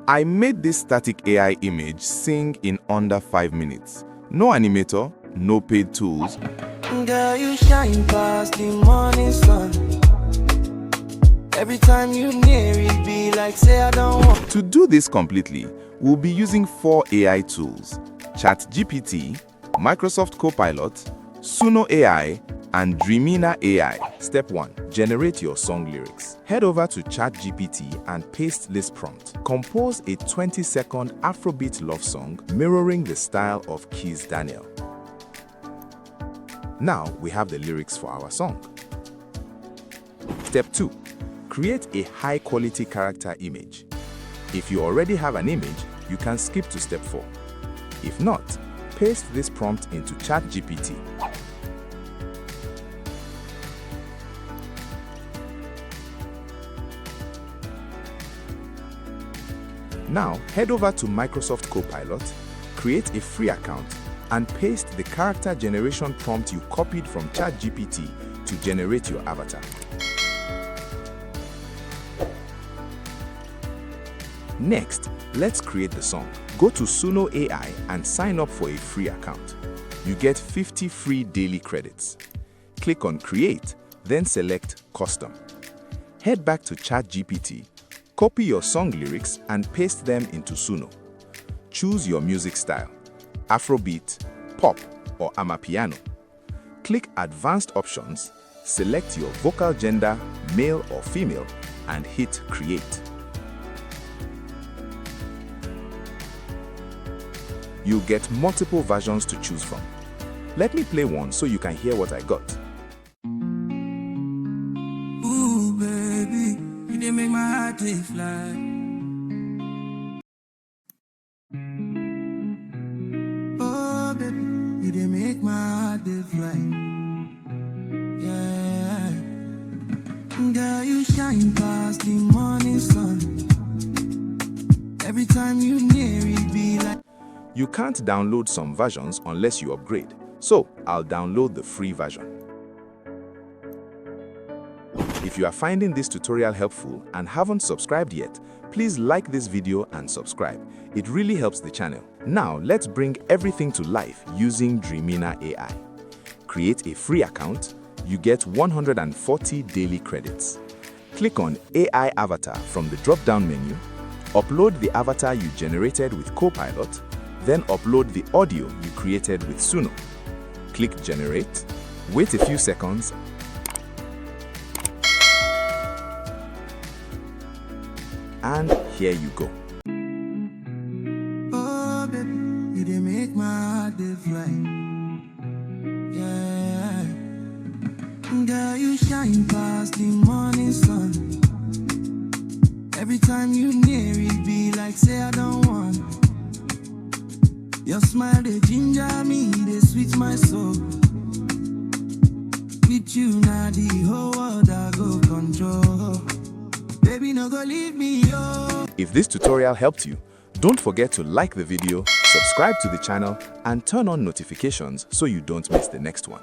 I made this static AI image sing in under 5 minutes. No animator, no paid tools. Girl, you shine past the morning sun. Every time you near it, be like say I don't want. To do this completely, we'll be using 4 AI tools: ChaGPT, Microsoft Copilot, Suno AI, and Dreamina AI. Step 1. Generate your song lyrics. Head over to ChatGPT and paste this prompt. Compose a 20-second Afrobeat love song mirroring the style of Kizz Daniel. Now we have the lyrics for our song. Step 2. Create a high-quality character image. If you already have an image, you can skip to step 4. If not, paste this prompt into ChatGPT. Now, head over to Microsoft Copilot, create a free account, and paste the character generation prompt you copied from ChatGPT to generate your avatar. Next, let's create the song. Go to Suno AI and sign up for a free account. You get 50 free daily credits. Click on Create, then select Custom. Head back to ChatGPT, copy your song lyrics and paste them into Suno. Choose your music style: Afrobeat, pop, or amapiano. Click Advanced Options, select your vocal gender, male or female, and hit Create. You'll get multiple versions to choose from. Let me play one so you can hear what I got. Ooh, baby, you didn't make my heart fly. Oh, baby, you didn't make my heart fly. Yeah, girl, you shine past the morning sun. Every time you near it, be like. You can't download some versions unless you upgrade, so I'll download the free version. If you are finding this tutorial helpful and haven't subscribed yet, please like this video and subscribe. It really helps the channel. Now let's bring everything to life using Dreamina AI. Create a free account. You get 140 daily credits. Click on AI Avatar from the drop-down menu. Upload the avatar you generated with Copilot. Then upload the audio you created with Suno. Click Generate. Wait a few seconds. And here you go. Oh, baby, you didn't make my heart fly. Yeah, girl, you shine past the morning sun. Every time you near it, be like say I don't want. Your smile, they ginger me, they sweet my soul. With you now, the whole world I go control. Baby, no go leave me, yo. If this tutorial helped you, don't forget to like the video, subscribe to the channel, and turn on notifications so you don't miss the next one.